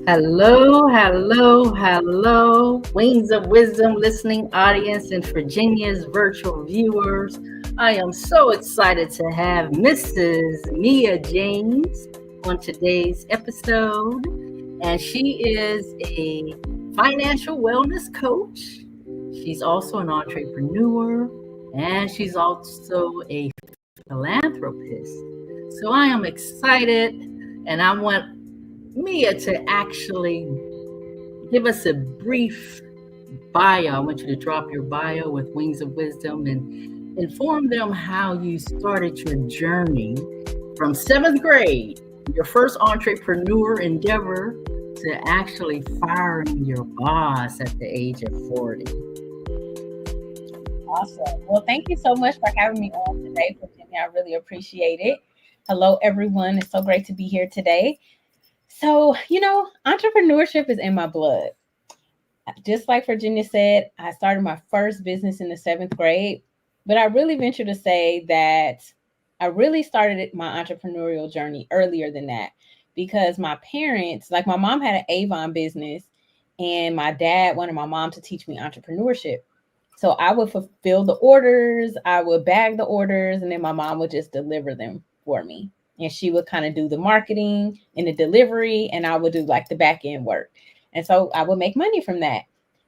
Hello, hello, hello, Wings of Wisdom listening audience and Virginia's virtual viewers. I am so excited to have Mrs. Mia James on today's episode, and she is a financial wellness coach. She's also an entrepreneur, and she's also a philanthropist. So I am excited, and I want Mia to actually give us a brief bio. I want you to drop your bio with Wings of Wisdom and inform them how you started your journey from seventh grade, your first entrepreneur endeavor, to actually firing your boss at the age of 40. Awesome. Well, thank you so much for having me on today, Virginia. I really appreciate it. Hello, everyone. It's so great to be here today. So, entrepreneurship is in my blood. Just like Virginia said, I started my first business in the seventh grade, but I really venture to say that I really started my entrepreneurial journey earlier than that because my parents, like my mom had an Avon business and my dad wanted my mom to teach me entrepreneurship. So I would fulfill the orders, I would bag the orders, and then my mom would just deliver them for me. And she would kind of do the marketing and the delivery, and I would do like the back end work. And so I would make money from that.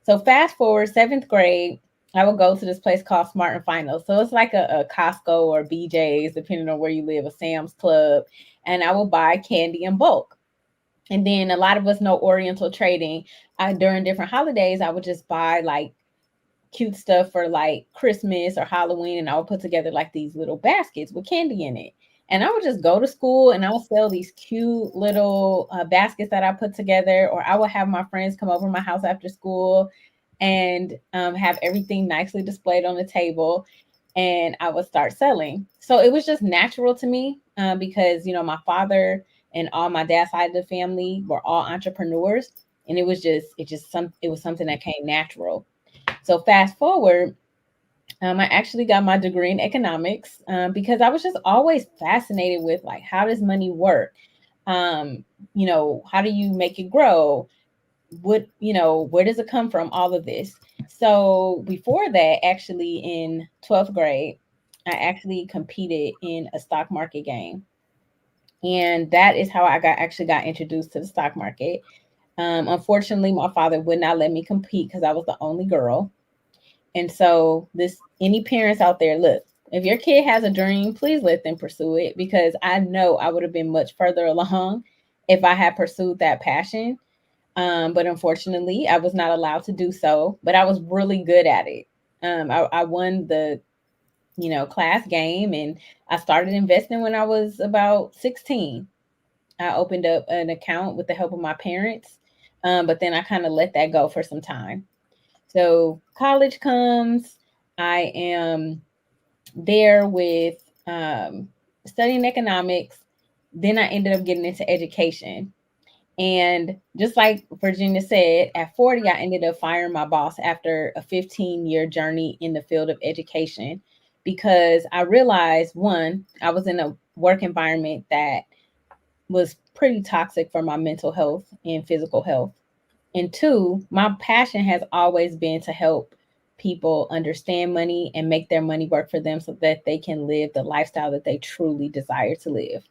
So fast forward, seventh grade, I would go to this place called Smart and Final. So it's like a Costco or BJ's, depending on where you live, a Sam's Club. And I would buy candy in bulk. And then a lot of us know Oriental trading. During different holidays, I would just buy like cute stuff for like Christmas or Halloween. And I would put together like these little baskets with candy in it. And I would just go to school and I would sell these cute little baskets that I put together, or I would have my friends come over to my house after school and have everything nicely displayed on the table. And I would start selling. So it was just natural to me because, my father and all my dad's side of the family were all entrepreneurs. And it was something that came natural. So fast forward, I actually got my degree in economics because I was just always fascinated with like, how does money work? How do you make it grow? Where does it come from? All of this. So before that, actually in 12th grade, I actually competed in a stock market game. And that is how I got introduced to the stock market. Unfortunately, my father would not let me compete because I was the only girl. And so any parents out there, look, if your kid has a dream, please let them pursue it, because I know I would have been much further along if I had pursued that passion. But unfortunately, I was not allowed to do so, but I was really good at it. I won the, class game, and I started investing when I was about 16. I opened up an account with the help of my parents, but then I kind of let that go for some time. So college comes, I am there with studying economics. Then I ended up getting into education. And just like Virginia said, at 40, I ended up firing my boss after a 15-year journey in the field of education, because I realized, one, I was in a work environment that was pretty toxic for my mental health and physical health. And two, my passion has always been to help people understand money and make their money work for them so that they can live the lifestyle that they truly desire to live.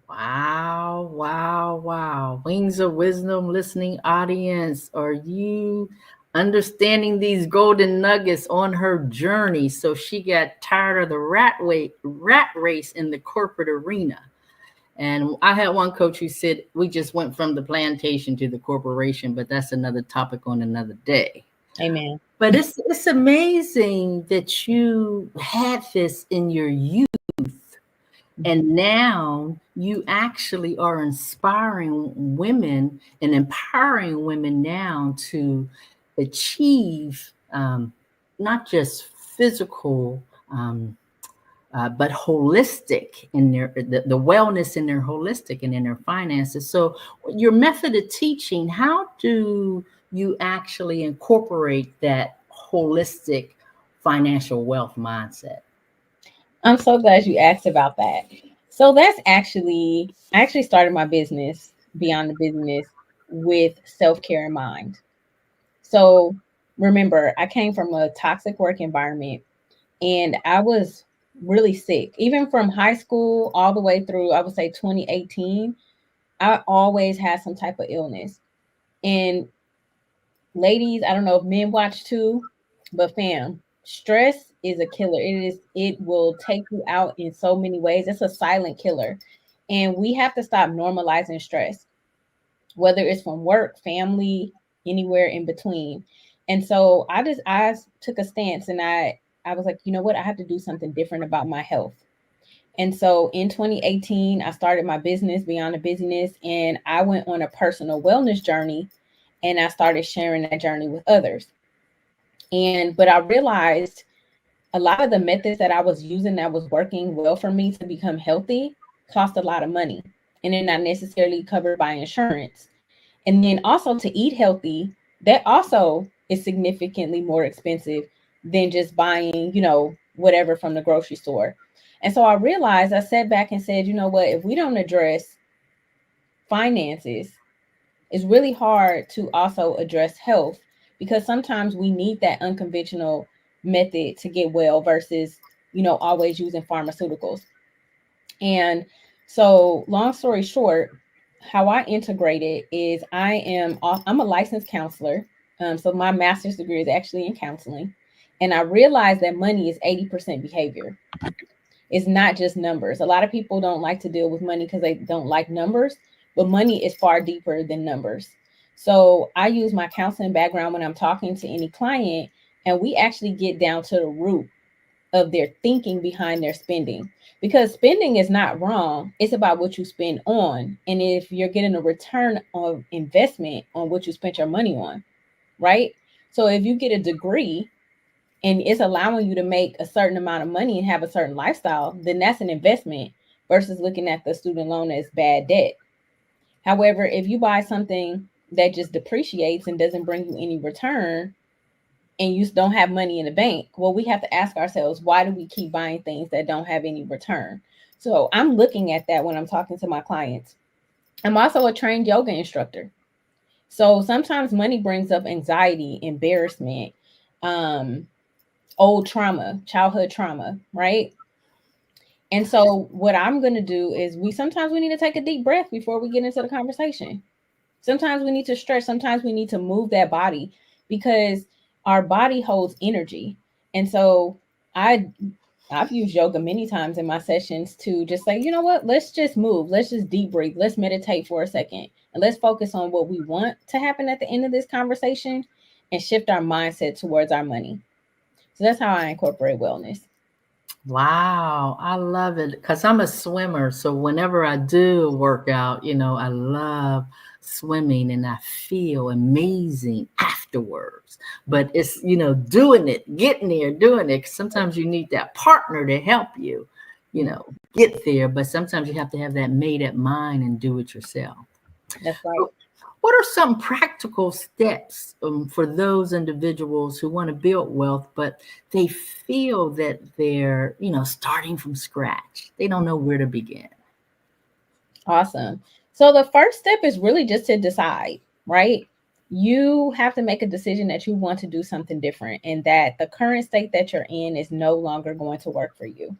Wow, wow, wow. Wings of Wisdom listening audience, are you understanding these golden nuggets on her journey? So she got tired of the rat race in the corporate arena. And I had one coach who said we just went from the plantation to the corporation, but that's another topic on another day. Amen. But it's amazing that you had this in your youth, and now you actually are inspiring women and empowering women now to achieve not just physical but holistic in the wellness in their holistic and in their finances. So your method of teaching, how do you actually incorporate that holistic financial wealth mindset? I'm so glad you asked about that. So I actually started my business Beyond the Business with self-care in mind. So remember, I came from a toxic work environment and I was really sick. Even from high school all the way through, I would say 2018, I always had some type of illness. And ladies, I don't know if men watch too, but fam, stress is a killer. It will take you out in so many ways. It's a silent killer. And we have to stop normalizing stress, whether it's from work, family, anywhere in between. And so I took a stance and I was like, you know what? I have to do something different about my health. And so in 2018, I started my business Beyond the Busyness, and I went on a personal wellness journey and I started sharing that journey with others. And but I realized a lot of the methods that I was using that was working well for me to become healthy cost a lot of money, and they're not necessarily covered by insurance. And then also to eat healthy, that also is significantly more expensive than just buying, whatever from the grocery store. And so I realized, I sat back and said, you know what, if we don't address finances, it's really hard to also address health, because sometimes we need that unconventional method to get well versus, always using pharmaceuticals. And so, long story short, how I integrate it is I'm a licensed counselor. So my master's degree is actually in counseling, and I realized that money is 80% behavior. It's not just numbers. A lot of people don't like to deal with money because they don't like numbers, but money is far deeper than numbers. So I use my counseling background when I'm talking to any client, and we actually get down to the root of their thinking behind their spending, because spending is not wrong. It's about what you spend on, and if you're getting a return of investment on what you spent your money on, right? So if you get a degree and it's allowing you to make a certain amount of money and have a certain lifestyle, then that's an investment versus looking at the student loan as bad debt. However, if you buy something that just depreciates and doesn't bring you any return, and you don't have money in the bank, well, we have to ask ourselves, why do we keep buying things that don't have any return? So I'm looking at that when I'm talking to my clients. I'm also a trained yoga instructor. So sometimes money brings up anxiety, embarrassment, um, old trauma, childhood trauma, right? And so what I'm going to do is we need to take a deep breath before we get into the conversation. Sometimes we need to stretch. Sometimes we need to move that body, because our body holds energy. And so I I've used yoga many times in my sessions to just say, you know what, let's just move. Let's just deep breathe. Let's meditate for a second. And let's focus on what we want to happen at the end of this conversation and shift our mindset towards our money. So that's how I incorporate wellness. Wow, I love it because I'm a swimmer. So whenever I do a workout, I love swimming and I feel amazing afterwards. But it's, doing it, getting there, doing it. 'Cause sometimes you need that partner to help you, get there. But sometimes you have to have that made up mind and do it yourself. That's right. What are some practical steps for those individuals who want to build wealth, but they feel that they're, starting from scratch? They don't know where to begin. Awesome. So the first step is really just to decide, right? You have to make a decision that you want to do something different and that the current state that you're in is no longer going to work for you.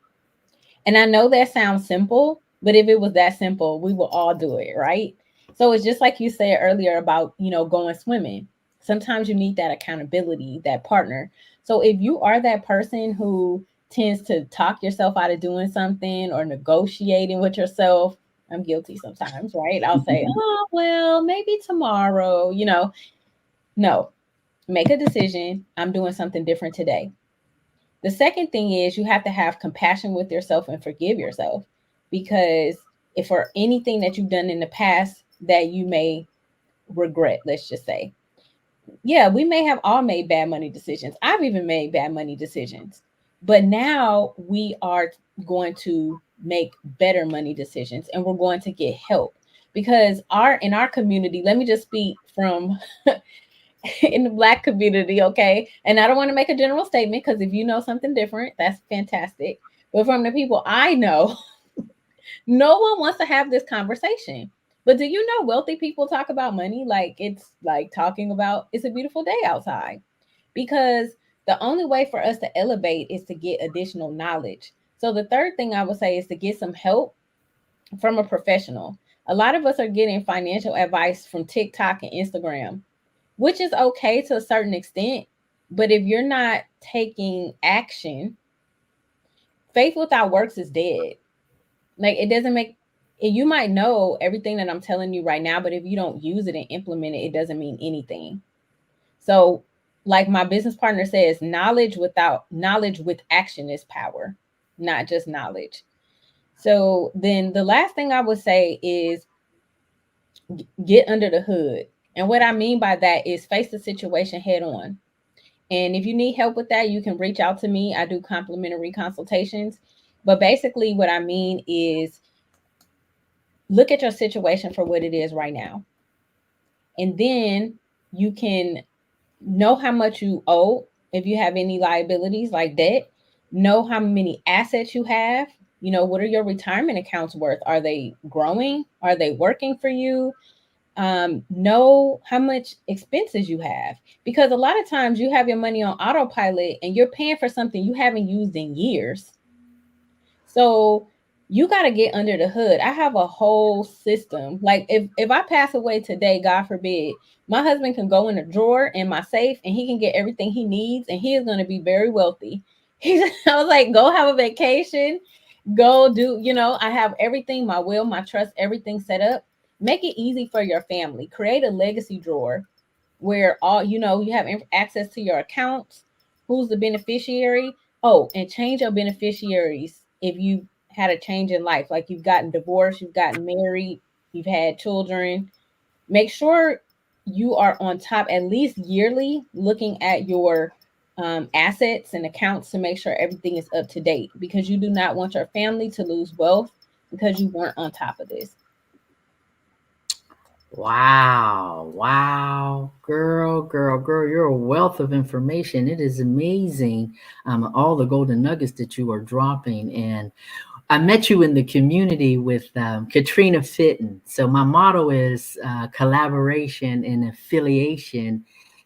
And I know that sounds simple, but if it was that simple, we will all do it, right? So it's just like you said earlier about, going swimming. Sometimes you need that accountability, that partner. So if you are that person who tends to talk yourself out of doing something or negotiating with yourself, I'm guilty sometimes, right? I'll say, oh, well, maybe tomorrow, no, make a decision. I'm doing something different today. The second thing is you have to have compassion with yourself and forgive yourself, because if for anything that you've done in the past that you may regret, let's just say, yeah, we may have all made bad money decisions. I've even made bad money decisions, but now we are going to make better money decisions and we're going to get help, because in our community, let me just speak from in the Black community, okay? And I don't want to make a general statement, because if you know something different, that's fantastic. But from the people I know, no one wants to have this conversation. But do you know wealthy people talk about money like it's like talking about it's a beautiful day outside? Because the only way for us to elevate is to get additional knowledge. So the third thing I would say is to get some help from a professional. A lot of us are getting financial advice from TikTok and Instagram, which is okay to a certain extent. But if you're not taking action, faith without works is dead. Like it doesn't make you might know everything that I'm telling you right now, but if you don't use it and implement it, it doesn't mean anything. So, like my business partner says, knowledge with action is power, not just knowledge. So, then the last thing I would say is get under the hood. And what I mean by that is face the situation head on. And if you need help with that, you can reach out to me. I do complimentary consultations. But basically, what I mean is look at your situation for what it is right now. And then you can know how much you owe if you have any liabilities like debt, know how many assets you have. You know, what are your retirement accounts worth? Are they growing? Are they working for you? Know how much expenses you have, because a lot of times you have your money on autopilot and you're paying for something you haven't used in years. So you got to get under the hood. I have a whole system. Like if I pass away today, God forbid, my husband can go in a drawer in my safe and he can get everything he needs and he is going to be very wealthy. I was like, go have a vacation, go do, I have everything, my will, my trust, everything set up. Make it easy for your family. Create a legacy drawer where all you have access to your accounts, who's the beneficiary. Oh, and change your beneficiaries if you had a change in life, like you've gotten divorced, you've gotten married, you've had children. Make sure you are on top at least yearly, looking at your assets and accounts to make sure everything is up to date, because you do not want your family to lose wealth because you weren't on top of this. Wow, wow, girl, you're a wealth of information. It is amazing, all the golden nuggets that you are dropping. And I met you in the community with Katrina Fitton. So my motto is collaboration and affiliation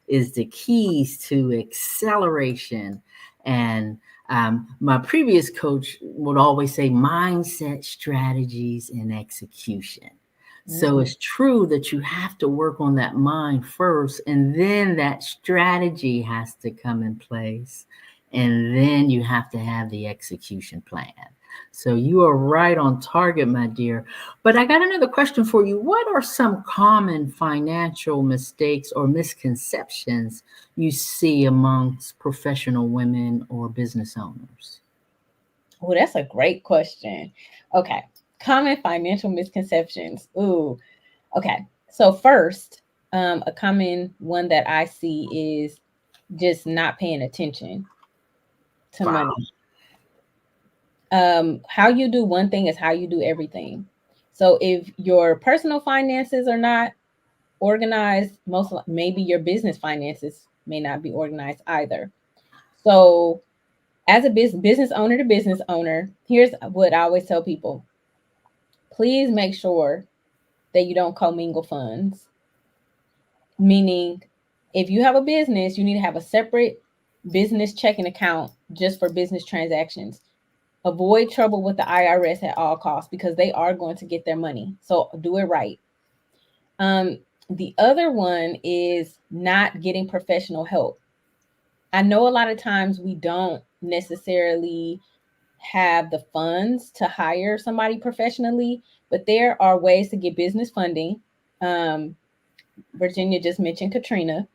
is the keys to acceleration. And my previous coach would always say mindset, strategies, and execution. So Mm-hmm. it's true that you have to work on that mind first, and then that strategy has to come in place, and then you have to have the execution plan. So you are right on target, my dear. But I got another question for you. What are some common financial mistakes or misconceptions you see amongst professional women or business owners? Oh, that's a great question. Okay. Common financial misconceptions. Ooh, okay. So first, a common one that I see is just not paying attention to Wow. money. How you do one thing is how you do everything. So if your personal finances are not organized, maybe your business finances may not be organized either. So as a business owner to business owner, here's what I always tell people: please make sure that you don't commingle funds. Meaning, if you have a business, you need to have a separate business checking account just for business transactions. Avoid trouble with the IRS at all costs, because they are going to get their money. So do it right. Um, the other one is not getting professional help. I know a lot of times we don't necessarily have the funds to hire somebody professionally, but there are ways to get business funding. Um, Virginia just mentioned Katrina.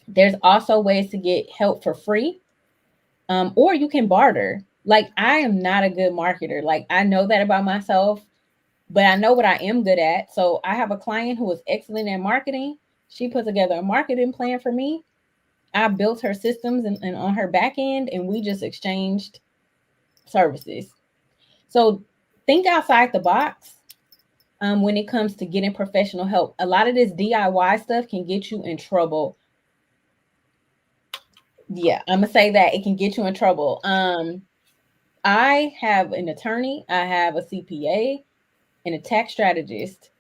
There's also ways to get help for free, or you can barter. Like, I am not a good marketer. Like, I know that about myself, but I know what I am good at. So I have a client who is excellent at marketing. She put together a marketing plan for me. I built her systems and on her back end, and we just exchanged services. So think outside the box when it comes to getting professional help. A lot of this DIY stuff can get you in trouble. Yeah, I'm gonna say that it can get you in trouble. I have an attorney, I have a CPA, and a tax strategist.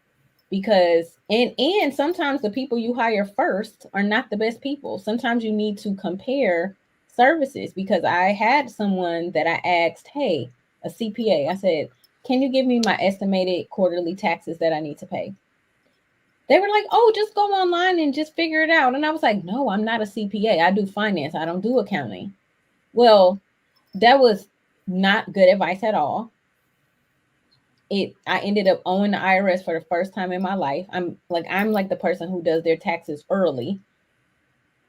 because and sometimes the people you hire first are not the best people. Sometimes you need to compare services, because I had someone that I asked, hey, a CPA, I said, can you give me my estimated quarterly taxes that I need to pay? They were like, oh, just go online and just figure it out. And I was like, no, I'm not a CPA. I do finance. I don't do accounting. Well, that was not good advice at all. I ended up owing the IRS for the first time in my life. I'm like the person who does their taxes early,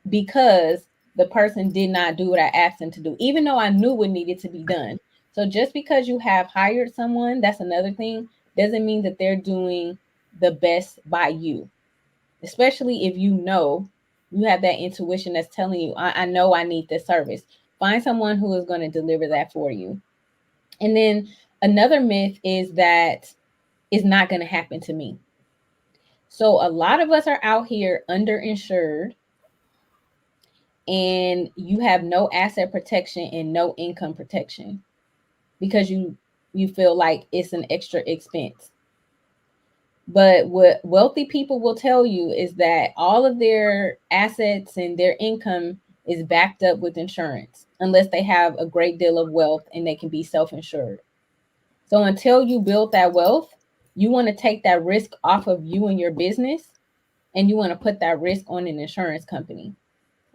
because the person did not do what I asked them to do, even though I knew what needed to be done. So just because you have hired someone, that's another thing, doesn't mean that they're doing the best by you. Especially if you have that intuition that's telling you, I know I need this service. Find someone who is going to deliver that for you. And then another myth is that it's not going to happen to me. So a lot of us are out here underinsured, and you have no asset protection and no income protection because you feel like it's an extra expense. But what wealthy people will tell you is that all of their assets and their income is backed up with insurance, unless they have a great deal of wealth and they can be self-insured. So until you build that wealth, you want to take that risk off of you and your business, and you want to put that risk on an insurance company.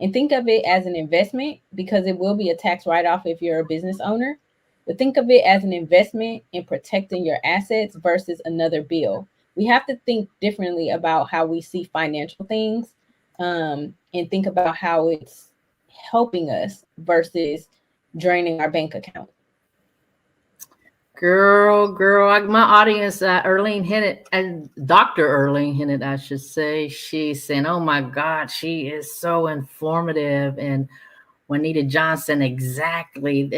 And think of it as an investment, because it will be a tax write off if you're a business owner. But think of it as an investment in protecting your assets versus another bill. We have to think differently about how we see financial things, and think about how it's helping us versus draining our bank account. My audience, Erlene hinted, and Dr. Erlene hinted, I should say, she's saying, oh my God, she is so informative. And Juanita Johnson, exactly.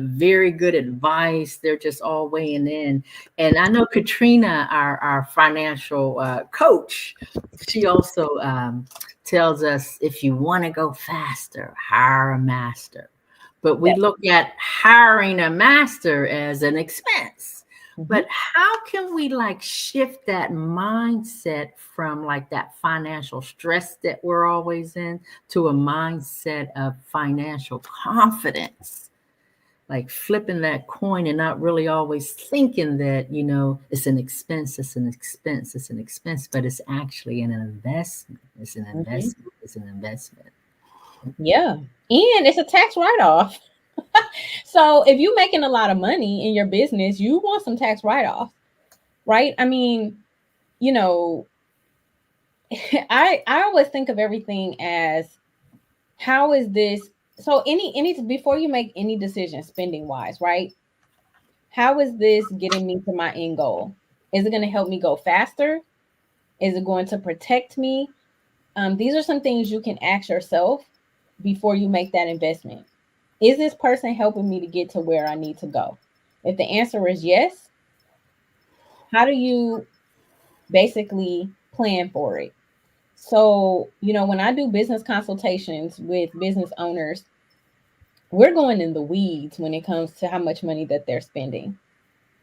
Very good advice. They're just all weighing in. And I know Katrina, our financial coach, she also tells us if you want to go faster, hire a master. But we That, look at hiring a master as an expense. mhm. But how can we like shift that mindset from like that financial stress that we're always in to a mindset of financial confidence? Like flipping that coin and not really always thinking that, it's an expense, it's an expense, it's an expense, but it's actually an investment. It's an Mhm. investment. It's an investment. Yeah. And it's a tax write off. So if you're making a lot of money in your business, you want some tax write off, right? I mean, you know, I always think of everything as, how is this, so any before you make any decision spending wise, right? How is this getting me to my end goal? Is it going to help me go faster? Is it going to protect me? These are some things you can ask yourself before you make that investment. Is this person helping me to get to where I need to go? If the answer is yes, how do you basically plan for it? So, when I do business consultations with business owners, we're going in the weeds when it comes to how much money that they're spending.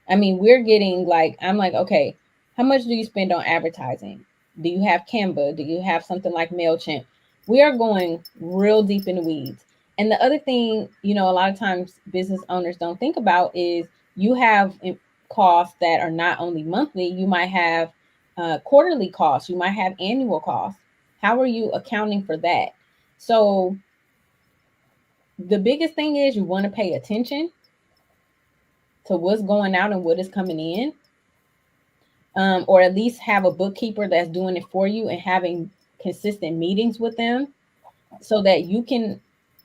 I mean, we're getting like, I'm like, okay, how much do you spend on advertising? Do you have Canva? Do you have something like MailChimp? We are going real deep in the weeds. And the other thing, a lot of times business owners don't think about is you have costs that are not only monthly, you might have quarterly costs, you might have annual costs. How are you accounting for that? So the biggest thing is you want to pay attention to what's going out and what is coming in, or at least have a bookkeeper that's doing it for you and having consistent meetings with them so that you can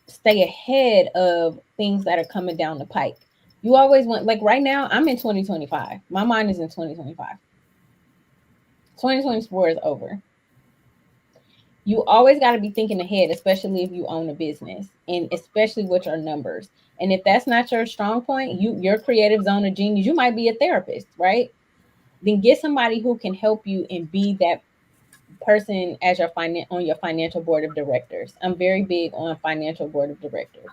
stay ahead of things that are coming down the pike. You always want, like right now, I'm in 2025. My mind is in 2025. 2024 is over. You always got to be thinking ahead, especially if you own a business and especially with your numbers. And if that's not your strong point, your creative zone of genius, you might be a therapist, right? Then get somebody who can help you and be that person as your on your financial board of directors. I'm very big on financial board of directors.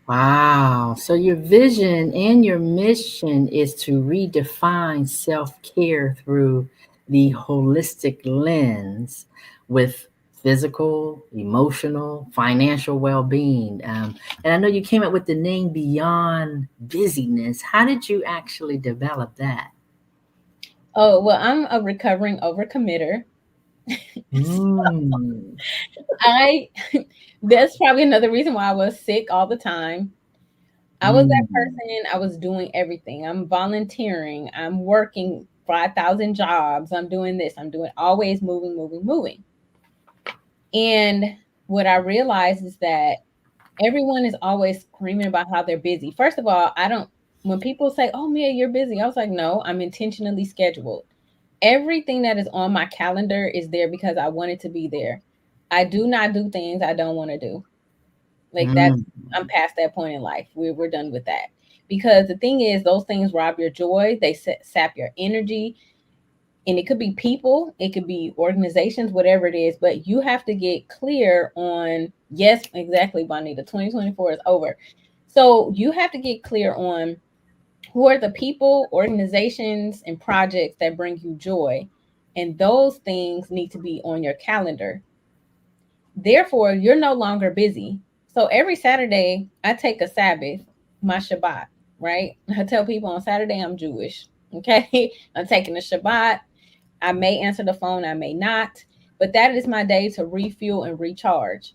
Wow. So your vision and your mission is to redefine self care through the holistic lens with physical, emotional, financial well being. And I know you came up with the name Beyond Busyness. How did you actually develop that? Oh, well, I'm a recovering overcommitter. Mm, I That's probably another reason why I was sick all the time. I was that mm. person, I was doing everything. I'm volunteering, I'm working 5,000 jobs, I'm doing this, I'm doing always moving, moving, moving. And what I realized is that everyone is always screaming about how they're busy. First of all, I don't, when people say, "Oh, Mia, you're busy," I was like, no, I'm intentionally scheduled. Everything that is on my calendar is there because I want it to be there. I do not do things I don't want to do. Like that's, Mm. I'm past that point in life. We're done with that. Because the thing is, those things rob your joy. They sap your energy, and it could be people, it could be organizations, whatever it is. But you have to get clear on, yes, exactly, Bonita. 2024 is over, so you have to get clear on who are the people, organizations, and projects that bring you joy, and those things need to be on your calendar. Therefore, you're no longer busy. So every Saturday, I take a Sabbath, my Shabbat, right? I tell people on Saturday I'm Jewish. Okay. I'm taking a Shabbat. I may answer the phone, I may not, but that is my day to refuel and recharge.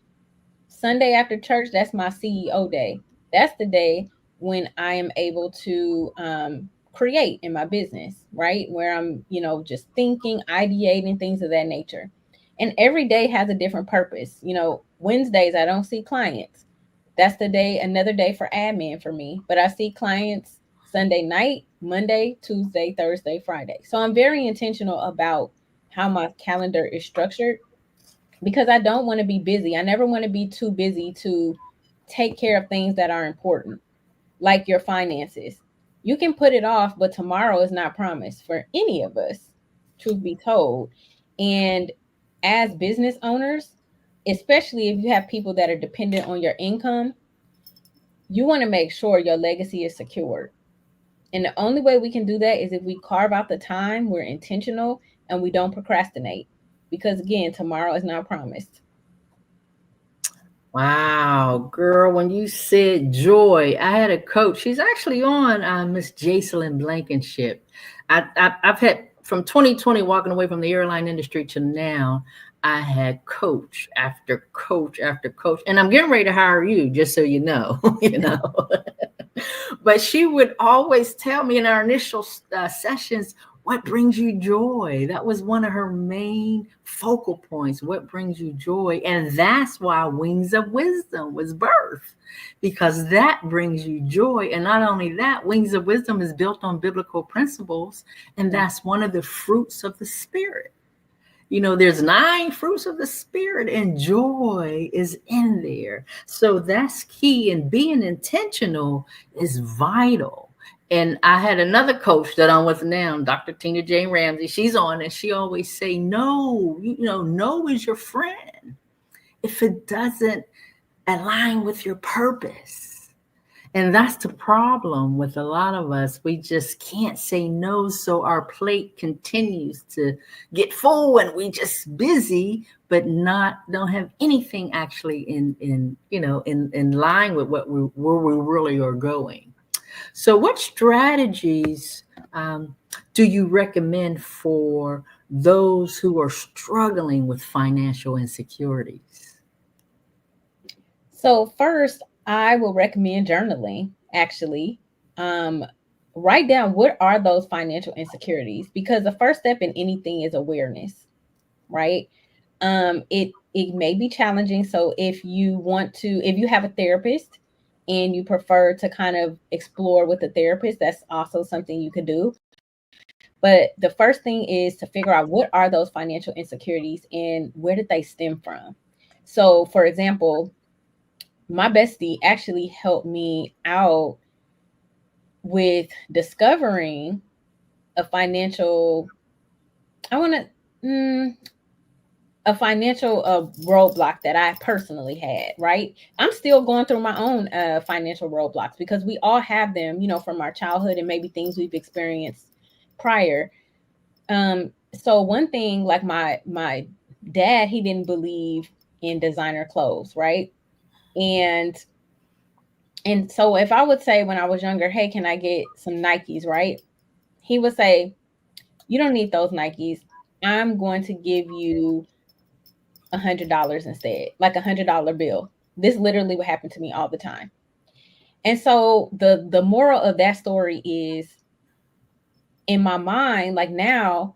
Sunday after church, that's my CEO day. That's the day when I am able to create in my business, right? Where I'm, just thinking, ideating, things of that nature. And every day has a different purpose. Wednesdays, I don't see clients. That's the day, another day for admin for me. But I see clients Sunday night, Monday, Tuesday, Thursday, Friday. So I'm very intentional about how my calendar is structured because I don't want to be busy. I never want to be too busy to take care of things that are important, like your finances. You can put it off, but tomorrow is not promised for any of us, truth be told. And as business owners, especially if you have people that are dependent on your income, you want to make sure your legacy is secured. And the only way we can do that is if we carve out the time, we're intentional, and we don't procrastinate. Because again, tomorrow is not promised. Wow, girl, when you said joy, I had a coach. She's actually on Miss Jacelyn Blankenship. I've had from 2020 walking away from the airline industry to now. I had coach after coach after coach, and I'm getting ready to hire you, just so you know. you know. But she would always tell me in our initial sessions, what brings you joy? That was one of her main focal points. What brings you joy? And that's why Wings of Wisdom was birthed, because that brings you joy. And not only that, Wings of Wisdom is built on biblical principles, and that's one of the fruits of the Spirit. There's 9 fruits of the Spirit, and joy is in there. So that's key. And being intentional is vital. And I had another coach that I'm with now, Dr. Tina Jane Ramsey. She's on, and she always say, no, no is your friend if it doesn't align with your purpose. And that's the problem with a lot of us. We just can't say no. So our plate continues to get full and we just busy, but don't have anything actually in line with where we really are going. So what strategies do you recommend for those who are struggling with financial insecurities? So first, I will recommend journaling. Actually, um, write down what are those financial insecurities, because the first step in anything is awareness, right? It may be challenging. So if you have a therapist and you prefer to kind of explore with the therapist, that's also something you could do. But the first thing is to figure out what are those financial insecurities and where did they stem from. So, for example, my bestie actually helped me out with discovering a financial, I want to, a financial roadblock that I personally had, right? I'm still going through my own financial roadblocks because we all have them, from our childhood and maybe things we've experienced prior. So one thing, like my dad, he didn't believe in designer clothes, right? And so if I would say when I was younger, hey, can I get some Nikes, right? He would say, you don't need those Nikes. I'm going to give you $100 instead, like $100 bill. This literally would happen to me all the time. And so the moral of that story is, in my mind, like now,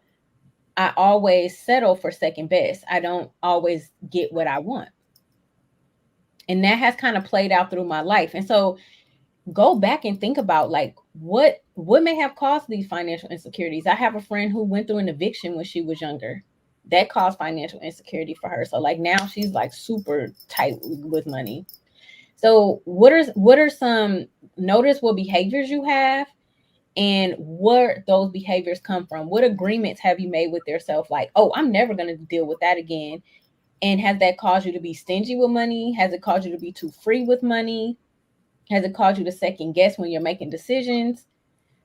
I always settle for second best. I don't always get what I want. And that has kind of played out through my life. And so go back and think about, like, what may have caused these financial insecurities. I have a friend who went through an eviction when she was younger. That caused financial insecurity for her. So like now she's like super tight with money. So what are some, notice what behaviors you have and where those behaviors come from. What agreements have you made with yourself? Like, oh, I'm never going to deal with that again. And has that caused you to be stingy with money? Has it caused you to be too free with money? Has it caused you to second guess when you're making decisions?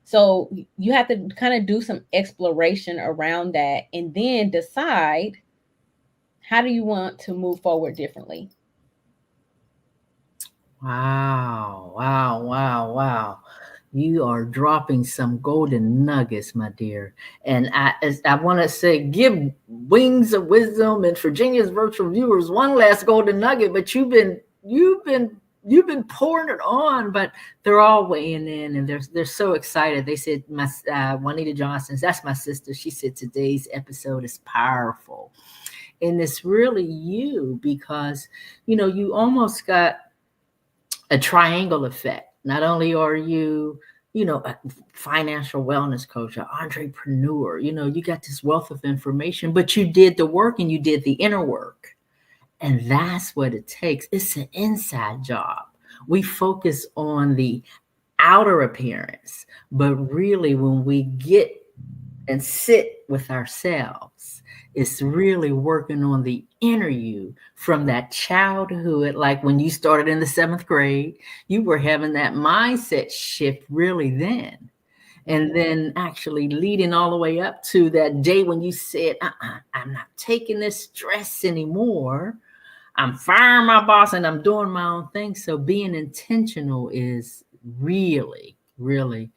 So you have to kind of do some exploration around that and then decide, how do you want to move forward differently? Wow, wow, wow, wow. You are dropping some golden nuggets, my dear. And I want to say, give Wings of Wisdom and Virginia's virtual viewers one last golden nugget, but you've been pouring it on, but they're all weighing in and they're so excited. They said, my Juanita Johnson's, that's my sister. She said today's episode is powerful. And it's really you because, you almost got a triangle effect. Not only are you, a financial wellness coach, an entrepreneur, you got this wealth of information, but you did the work and you did the inner work. And that's what it takes. It's an inside job. We focus on the outer appearance, but really when we get and sit with ourselves, it's really working on the inner you from that childhood. Like when you started in the seventh grade, you were having that mindset shift really then. And then actually leading all the way up to that day when you said, I'm not taking this stress anymore. I'm firing my boss and I'm doing my own thing. So being intentional is really, really,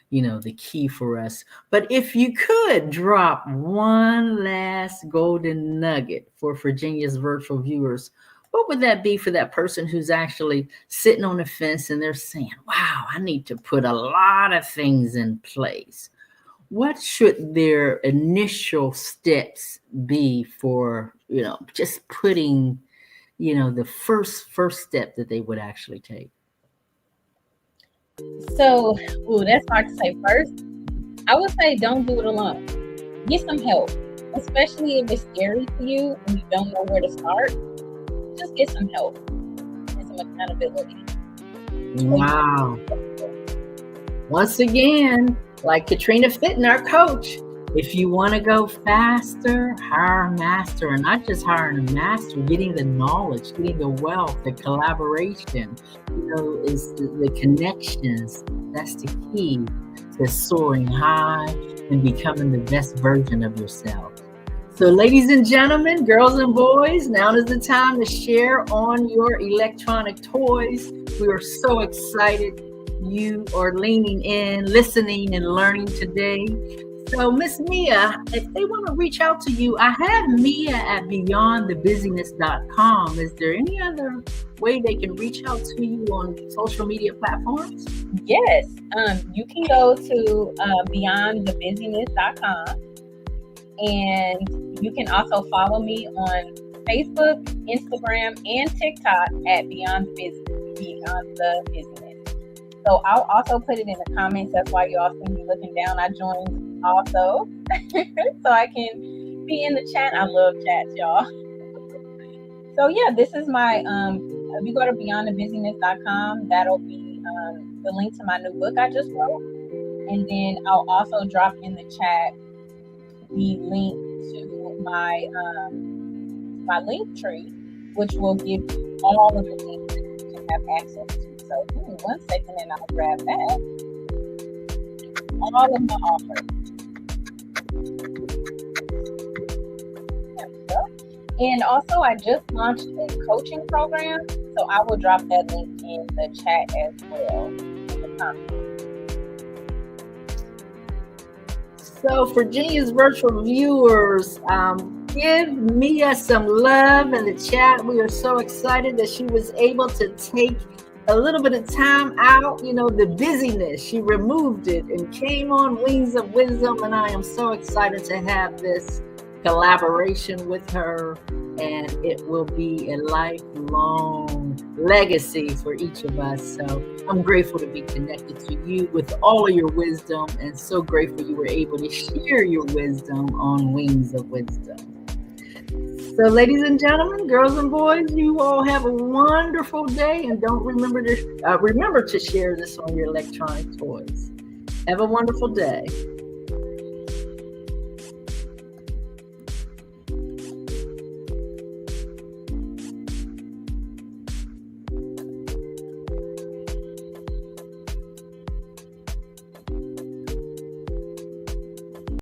the key for us. But if you could drop one last golden nugget for Virginia's virtual viewers, what would that be for that person who's actually sitting on the fence and they're saying, wow, I need to put a lot of things in place? What should their initial steps be for, just putting, the first step that they would actually take? So, that's hard to say. First, I would say don't do it alone. Get some help, especially if it's scary to you and you don't know where to start. Just get some help and some accountability. Wow. Once again, like Katrina Fitton, our coach, if you want to go faster, hire a master, and not just hiring a master, getting the knowledge, getting the wealth, the collaboration, is the connections. That's the key to soaring high and becoming the best version of yourself. So, ladies and gentlemen, girls and boys, now is the time to share on your electronic toys. We are so excited you are leaning in, listening, and learning today. So, Miss Mia, if they want to reach out to you, I have Mia at beyondthebusyness.com. Is there any other way they can reach out to you on social media platforms? Yes, you can go to beyondthebusyness.com, and you can also follow me on Facebook, Instagram, and TikTok at Beyond the Business. So I'll also put it in the comments. That's why you all see me looking down. I joined also so I can be in the chat. I love chats, y'all. So yeah, this is my if you go to beyondthebusyness.com, that'll be the link to my new book I just wrote. And then I'll also drop in the chat the link to my my link tree, which will give you all of the things that you can have access to. So give me 1 second and I'll grab that. All of my offers. There we go. And also, I just launched a coaching program, so I will drop that link in the chat as well in the comments. So, Virginia's virtual viewers, give Mia some love in the chat. We are so excited that she was able to take a little bit of time out, the busyness. She removed it and came on Wings of Wisdom, and I am so excited to have this collaboration with her, and it will be a lifelong legacy for each of us. So I'm grateful to be connected to you with all of your wisdom, and so grateful you were able to share your wisdom on Wings of Wisdom. So ladies and gentlemen, girls and boys, you all have a wonderful day, and don't remember to share this on your electronic toys. Have a wonderful day.